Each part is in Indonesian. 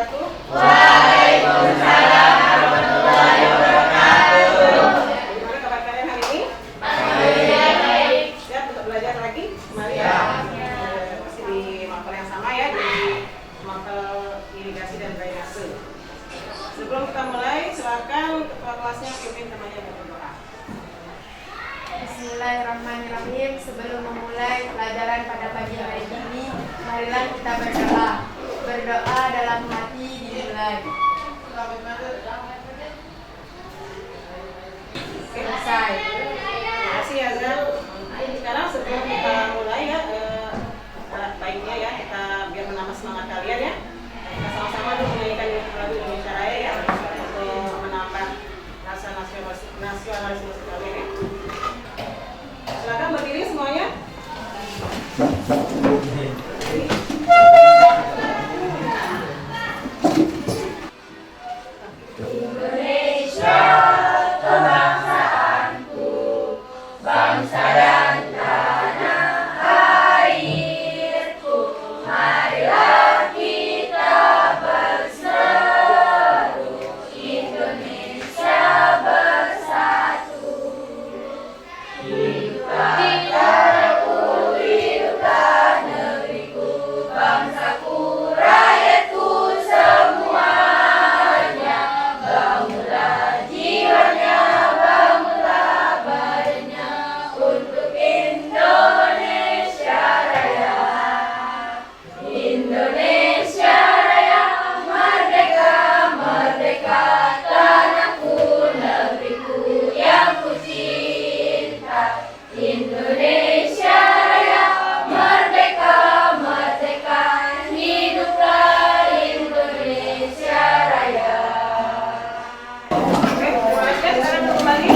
wabarakatuh. Waalaikumsalam warahmatullahi wabarakatuh. Bagaimana kabar kalian hari ini? Baik. Siap untuk belajar lagi? Mari ya. Masih di mapel yang sama ya, di mapel irigasi dan drainase. Sebelum kita mulai, silakan ketua kelasnya pimpin temannya berdoa. Bismillahirrahmanirrahim. Sebelum memulai pelajaran pada pagi hari ini, marilah kita berdoa. Berdoa dalam hati dimulai. Selesai. Terima kasih ya Zan. Sekarang sebelum kita mulai ya, baiknya ya kita biar menambah semangat kalian ya. Kita sama-sama dulu menyanyikan lagu Indonesia Raya ya, untuk menambah rasa nasionalisme kalian ya. Silakan berdiri semuanya. Indonesia, kebangsaanku, bangsa dan tanah airku. Marilah kita berseru, Indonesia bersatu. Hiduplah negeriku, bangsaku, rakyatku semuanya. Bangunlah jiwanya, bangunlah badannya untuk Indonesia Raya. Indonesia Raya, merdeka, merdeka, tanahku, negeriku yang ku cinta. Indonesia Raya, merdeka, merdeka, hiduplah Indonesia Raya. Oke, terima kasih. Sekarang kita kembali.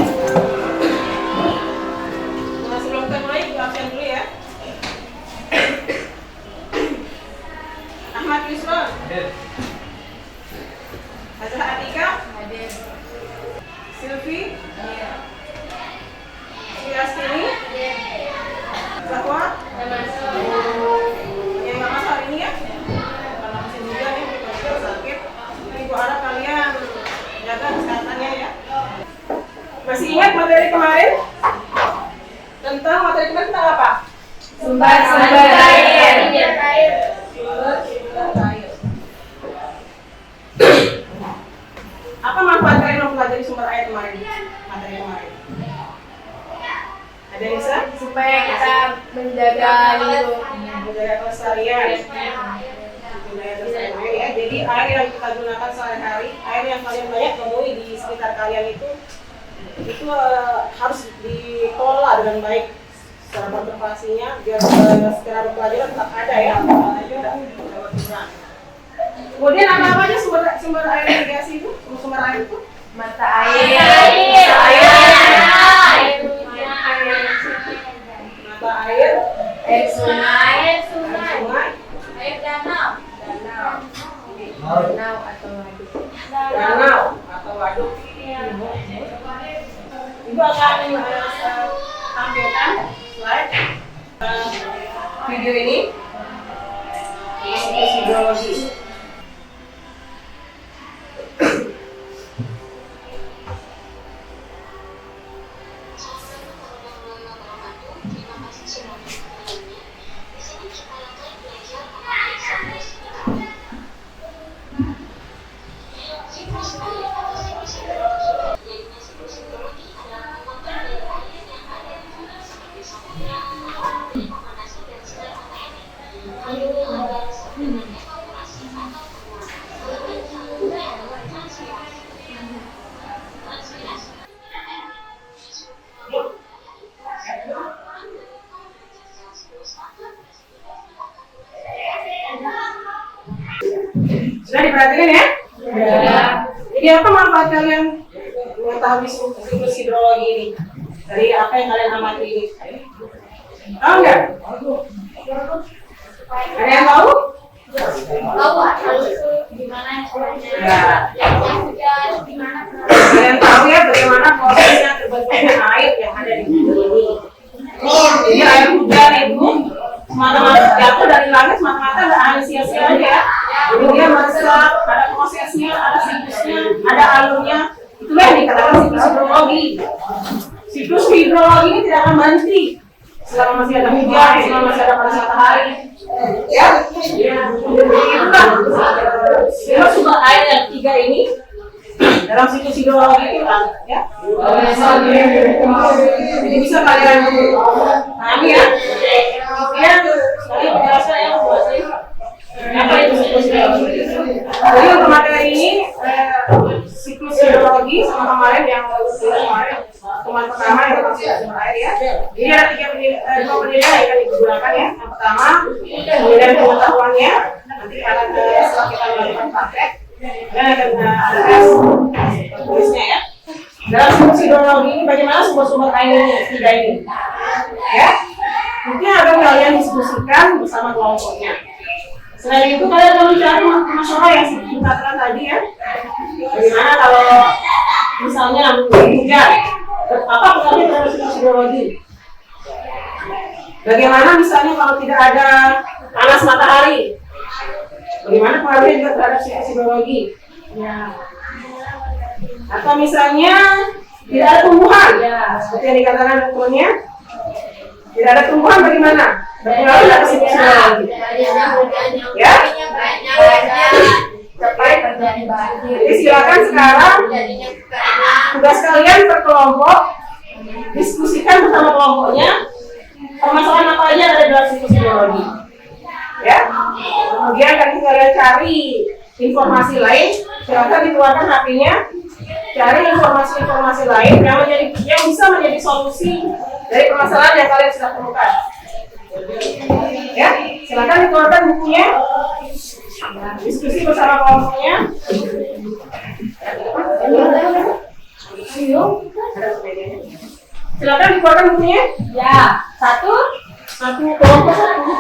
Nah, sebelum kita mulai, kita absen dulu ya. Ahmad Yusron. Hazah Atika. Hadir. Silvi. Sri Zahwa. Yang nggak masuk hari ini ya. Karena musim hujan ya, kita sakit. Jadi gua harap kalian jaga kesehatannya ya. Masih ingat materi kemarin? Tentang materi kemarin tentang apa? Sumber-sumber air. Sumber air. Apa manfaat kalian mempelajari sumber air kemarin? Materi kemarin. Ada yang bisa? Supaya kita menjaga lingkungan. Budaya kelestarian. Budaya kelestarian ya. Jadi air yang kita gunakan sehari-hari, air yang kalian banyak temui di sekitar kalian itu harus dikelola dengan baik secara konservasinya biar secara berkelanjutan tetap ada ya. Kemudian apa aja sumber air irigasi itu? Sumber air itu? Mata air. Mata air, Air sungai. air sungai, Danau atau waduk. danau atau waduk. Ibu akan tampilkan slide video ini untuk hidrologi. Sudah diperhatikan ya? Jadi apa manfaat kalian mengetahui siklus hidrologi ini? Dari apa yang kalian amati ini? Tahu nggak? Ada yang tahu? Kalian tahu ya bagaimana prosesnya terbentuknya air yang ada di bumi ini. Jadi air hujan itu semata-mata jatuh dari langit, semata-mata nggak hanya sia-sia aja ya. Jadi dia meresap pada hidrologi ini tidak akan berhenti selama masih ada hujan, selama masih ada panas matahari. Ya, itulah sumber air yang tiga ini dalam siklus hidrologi kita, ya. Jadi bisa kalian pahami ya. Kemudian sekali penjelasan yang menguasai apa itu siklus hidrologi. Jadi untuk materi ini siklus hidrologi sama kemarin yang teman pertama yang tentang sumber air ya. Jadi ada dua penilaian yang akan digunakan ya. Yang pertama penilaian pengetahuannya, nanti akan setelah kita melakukan praktek dan akan ada tes tulisnya ya. Dalam siklus hidrologi ini bagaimana sumber-sumber air ini tiga ini ya. Mungkin akan kalian diskusikan bersama kelompoknya. Selain itu kalian perlu cari masalah yang singkatan tadi ya. Bagaimana kalau misalnya hujan, apa pengaruhnya terhadap siklus hidrologi? Bagaimana misalnya kalau tidak ada panas matahari? Bagaimana pengaruhnya juga terhadap siklus hidrologi? Ya. Atau misalnya tidak ada tumbuhan, ya. Seperti yang dikatakan dokternya, tidak ada tumbuhan bagaimana? Berpengaruh terhadap siklus hidrologi. Ya. Jadi silakan sekarang tugas kalian per kelompok diskusikan bersama kelompoknya permasalahan apa aja yang ada dalam siklus hidrologi. Ya. Kemudian kalian cari informasi lain, silakan dikeluarkan HP-nya, cari informasi-informasi lain yang bisa menjadi solusi dari permasalahan yang kalian sudah temukan. Ya, silakan dikeluarkan bukunya. Diskusi bersama kelompoknya. Silakan dikeluarkan bukunya. Ya, satu kelompok satu.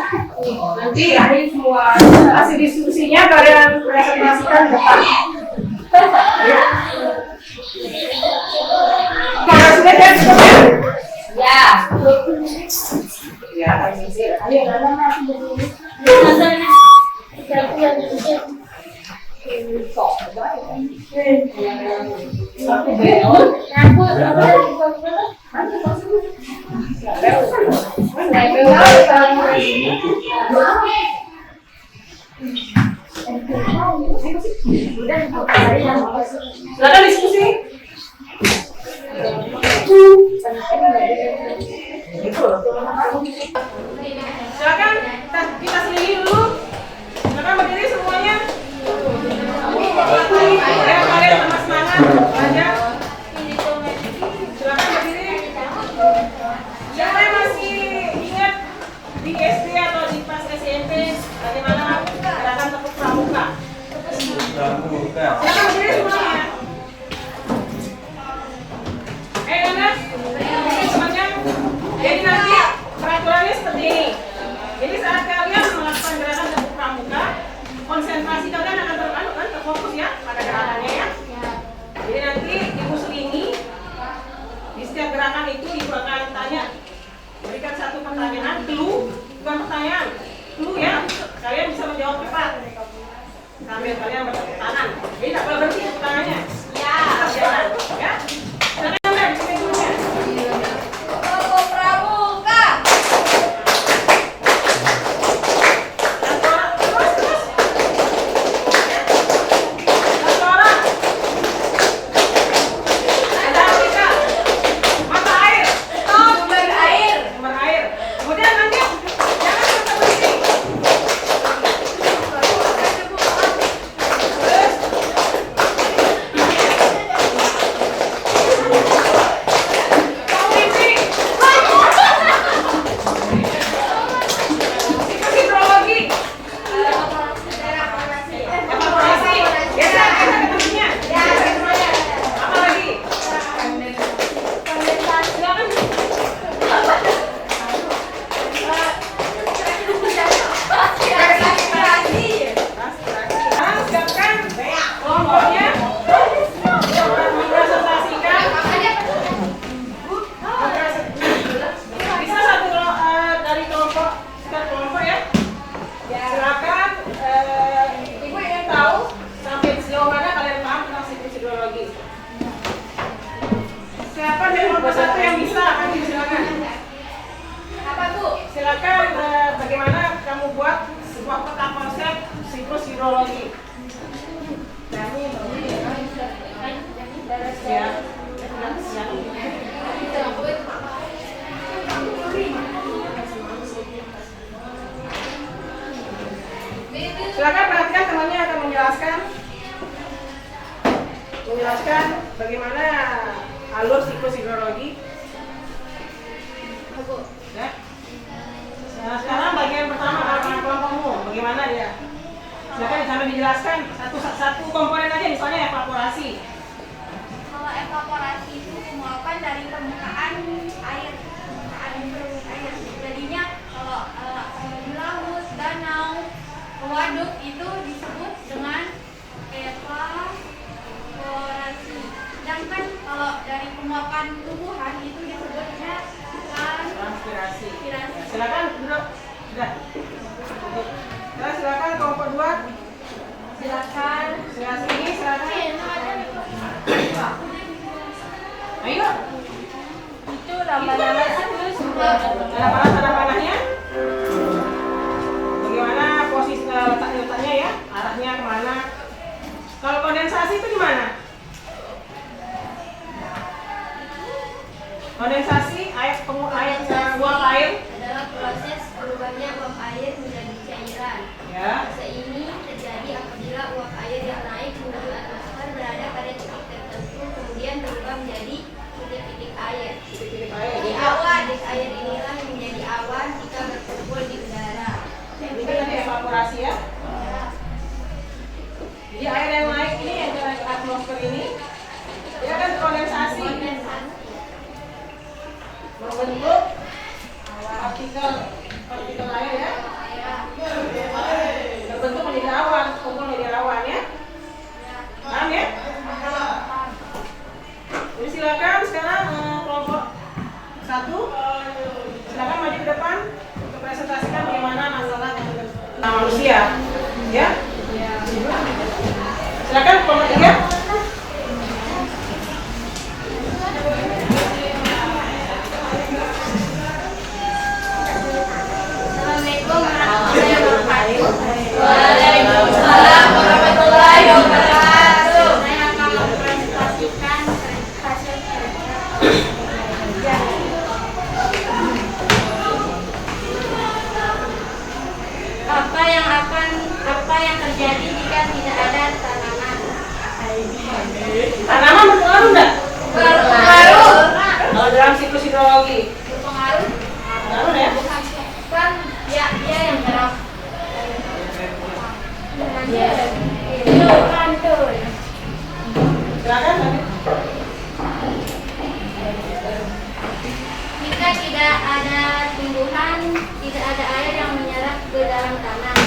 Nanti akhir semua hasil diskusinya kalian presentasikan di depan. Ya. Kalau sudah ya cukup ya. Ya. Ya, ayo silakan diskusi. Silakan kita selidiki dulu. Silakan berdiri semuanya. Ya, kalian sama semangat belajar. Silakan berdiri. Siapa yang masih ingat di SD atau di pas SMP bagaimana gerakan tepuk pramuka? Silakan berdiri semuanya. Semuanya. Jadi nanti peraturannya seperti ini. Jadi saat kalian melakukan gerakan tepuk pramuka, konsentrasi kalian akan terfokus ya pada gerakannya ya. Jadi nanti ibu selingi di setiap gerakan itu ibu akan tanya, berikan satu pertanyaan, clue, bukan pertanyaan, clue ya. Kalian bisa menjawab cepat sambil kalian bertepuk tangan. Jadi tidak boleh berhenti tepuk tangannya. Ya. Ya. menjelaskan bagaimana alur siklus hidrologi. Ya. Nah, sekarang bagian pertama kalau kelompokmu, bagaimana dia? Silakan sampai dijelaskan satu komponen aja, misalnya evaporasi. Kalau evaporasi itu penguapan dari permukaan air, jadinya kalau di laut, danau, waduk itu disebut dengan evaporasi. Sedangkan kalau dari penguapan tumbuhan itu disebutnya Transpirasi. transpirasi. Silakan duduk. Sudah. Nah, silakan kelompok 2. Silakan. Silakan sini, silakan. Ayo. Itu nama-nama siklus. Ada panah-panahnya. Bagaimana posisi letaknya ya? Arahnya kemana? Kalau kondensasi itu gimana? Kondensasi uap air. Adalah proses berubahnya uap air menjadi cairan. Ya. Proses ini terjadi apabila uap air yang naik menuju atmosfer berada pada titik tertentu kemudian berubah menjadi titik-titik air. Titik-titik air. Di awan, titik air inilah yang menjadi awan jika berkumpul di udara. Ini tadi evaporasi ya. Jadi air yang naik ini yang ke atmosfer ini, dia kan kondensasi, membentuk partikel air ya. Terbentuk menjadi awan, kumpul menjadi awan ya. Paham ya? Jadi silakan sekarang kelompok 1, silakan maju ke depan untuk presentasikan bagaimana masalah manusia, ya. Silakan kelompok 3. Assalamualaikum warahmatullahi wabarakatuh. Waalaikumsalam warahmatullahi wabarakatuh. Saya akan mempresentasikan hasil apa yang terjadi jika tidak ada tanaman. Tanaman berpengaruh enggak? Berpengaruh. Kalau dalam siklus hidrologi, Berpengaruh berpengaruh ya? kan dia yang gerak. Itu kantor. Silakan lanjut. Jika tidak ada tumbuhan, tidak ada air yang menyerap ke dalam tanah,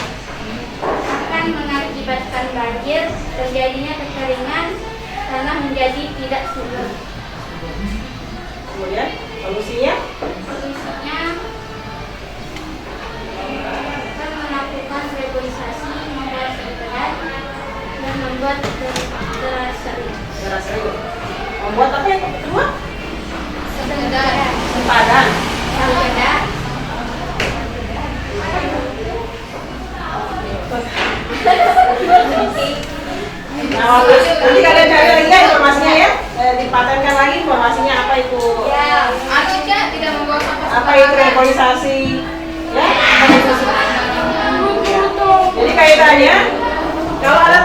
akan mengakibatkan banjir, terjadinya kekeringan, tanah menjadi tidak subur. Kemudian solusinya? Solusinya akan melakukan reboisasi, membuat sekedar dan membuat teraseri. Membuat apa yang kedua? Sekedar. Sempadan. Sekedar. Nah, nanti kalian cari lagi ya informasinya ya. Dipatenkan lagi informasinya apa itu? Ya. Artinya tidak membuat sampah Apa itu reboisasi? Ya. Jadi kaitannya kalau ada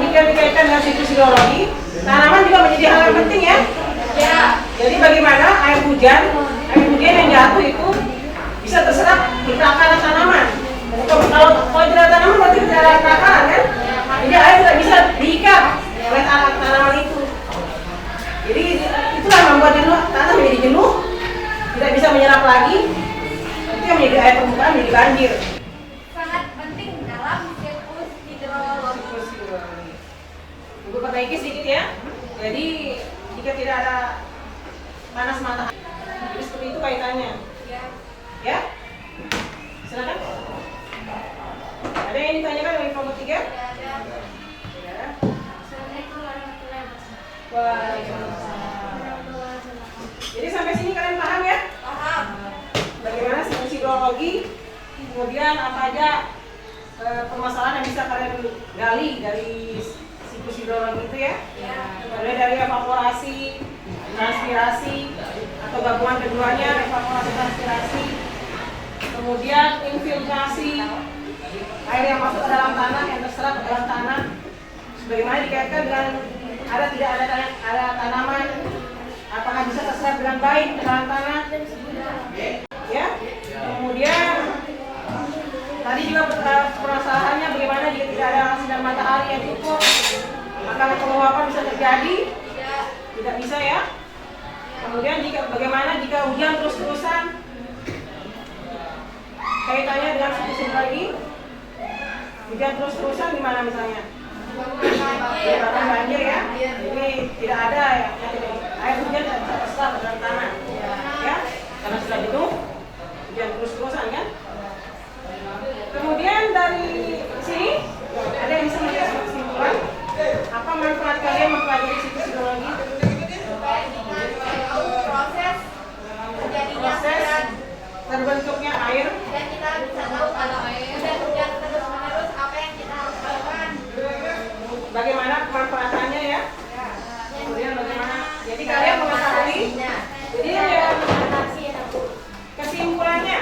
jika dikaitkan dengan siklus hidrologi, tanaman juga menjadi hal yang penting ya. Ya. Jadi bagaimana air hujan yang jatuh itu bisa terserap di takaran tanaman. Kalau tidak ada tanaman berarti tidak ada takaran kan? Jadi air tidak bisa diikat oleh tanaman itu. Jadi itulah yang membuat tanah menjadi jenuh, tidak bisa menyerap lagi. Itu yang menjadi air permukaan menjadi banjir. Sangat penting dalam siklus hidrologi. Ibu perbaiki sedikit ya. Jadi jika tidak ada panas matahari, jadi seperti itu kaitannya. Ya. Ya? Silakan. Ada yang ditanyakan dari kelompok 3? Ya. Ya. Assalamualaikum warahmatullahi wabarakatuh. Waalaikumsalam. Jadi sampai sini kalian paham ya? Paham. Bagaimana siklus hidrologi? Kemudian apa aja permasalahan yang bisa kalian gali dari siklus hidrologi itu ya? Ya. Mulai dari evaporasi, transpirasi, atau gabungan keduanya, evaporasi transpirasi, kemudian infiltrasi, air yang masuk ke dalam tanah, yang terserap ke dalam tanah, bagaimana dikaitkan dengan tidak ada tanaman, apakah bisa terserap dengan baik di dalam tanah? Ya. Kemudian tadi juga permasalahannya bagaimana jika tidak ada sinar matahari yang cukup, apakah penguapan bisa terjadi? Tidak bisa ya. Kemudian bagaimana jika hujan terus-terusan? Kaitannya dengan siklus lagi. Hujan terus-terusan gimana misalnya? Menyebabkan banjir ya. Jadi tidak ada ya, air hujan tidak bisa terserap ke dalam tanah. Ya, karena sudah itu hujan terus-terusan kan. Kemudian dari sini ada yang bisa melihat kesimpulan apa manfaat kalian mempelajari siklus hidrologi? Proses terbentuknya air. Dan kita bisa tahu kalau hujan terus-menerus apa yang kita harus lakukan. Bagaimana pemanfaatannya ya? Kemudian bagaimana? Jadi kalian mengetahui. Jadi ya, kesimpulannya.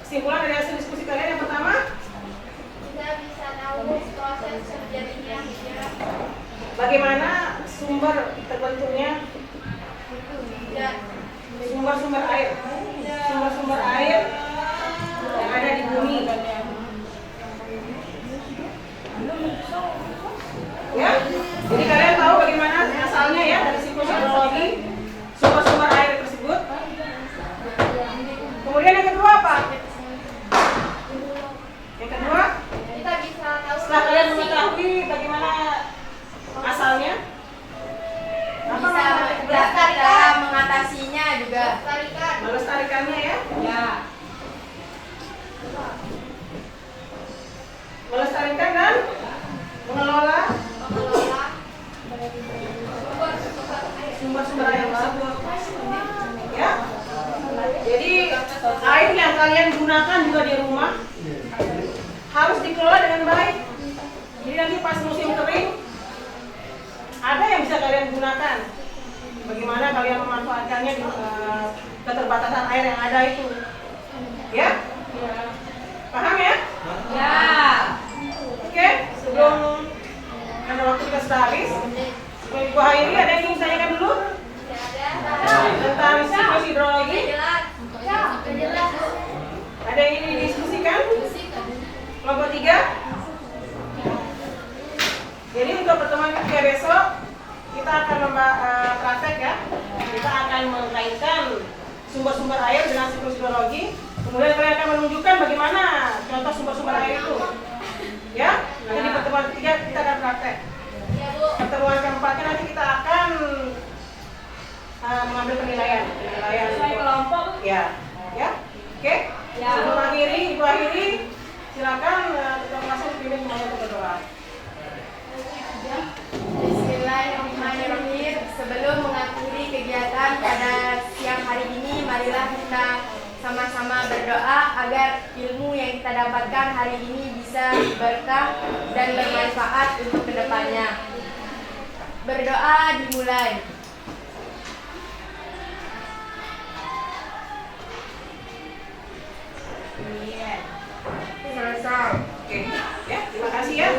Kesimpulan dari hasil diskusi kalian yang pertama. Kita bisa tahu proses terjadinya hujan. Bagaimana sumber terbentuknya sumber-sumber air yang ada di bumi ya. Jadi kalian tahu bagaimana asalnya ya dari siklus hidrologi sumber-sumber air tersebut. Kemudian yang kedua apa? Yang kedua, Kita bisa tahu setelah kalian mengetahui bagaimana asalnya, apa Bisa kita mengatasinya juga. melestarikannya ya? Ya. Melestarikan dan mengelola sumber-sumber air tersebut. Ya. Jadi air yang kalian gunakan juga di rumah harus dikelola dengan baik. Jadi nanti pas musim kering ada yang bisa kalian gunakan. Bagaimana kalian memanfaatkannya di keterbatasan air yang ada itu. Ya? Paham ya? Ya. Oke, sebelum karena waktu kita sudah habis, Ibu Hairi ada yang ingin ditanyakan dulu tentang siklus hidrologi? Ada yang ingin didiskusikan? Kelompok 3? Jadi untuk pertemuan ketiga besok kita akan praktek ya. Kita akan mengkaitkan sumber-sumber air dengan siklus hidrologi. Kemudian kalian akan menunjukkan bagaimana contoh sumber-sumber air itu. Ya, nanti di pertemuan ketiga kita akan praktek. Pertemuan keempatnya nanti kita akan mengambil penilaian. Sesuai kelompok. Ya, ya, oke. Ya. Sebelum akhiri, Ibu akhiri, silakan ketua kelasnya dipimpin untuk berdoa. Bismillahirrahmanirrahim. Sebelum mengakhiri kegiatan pada siang hari ini, marilah kita sama-sama berdoa agar ilmu yang kita dapatkan hari ini bisa berkah dan bermanfaat untuk kedepannya. Berdoa dimulai. Selesai. Oke, ya, terima kasih ya.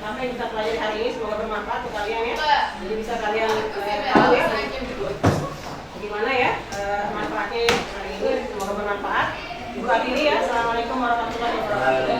Apa yang kita pelajari hari ini semoga bermanfaat untuk kalian ya. Jadi bisa kalian tahu ya gimana ya manfaatnya hari ini, semoga bermanfaat. Ibu akhiri ya. Assalamualaikum warahmatullahi wabarakatuh.